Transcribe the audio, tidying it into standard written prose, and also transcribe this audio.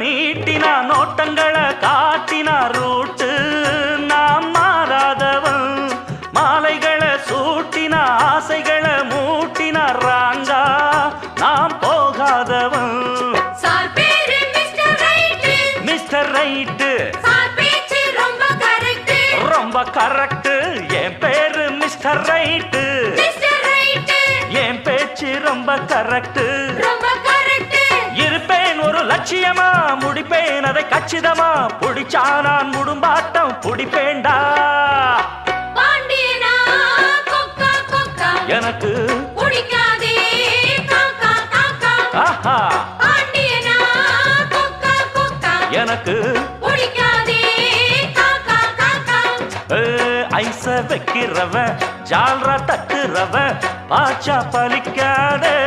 நீட்டினா நோட்டங்களை காட்டினா ரூட்டு நாம் மாறாதவன் மாலைகளை சூட்டினா ஆசைகளை மூட்டினா ராங்கா நாம் போகாதவன் மிஸ்டர் ரைட்டு ரொம்ப கரெக்ட் என் பேரு மிஸ்டர் ரைட்டு என் பேச்சு ரொம்ப கரெக்ட் இருப்பேன் ஒரு லட்சியமா முடிப்பேன் அதை கச்சிதமா புடிச்சா நான் முடும்பாட்டம் புடிப்பேண்டா எனக்கு ஆஹா எனக்கு ஐச வைக்கிறவன் ஜால்ரா தட்டுறவன் பாச்சா பலிக்காதே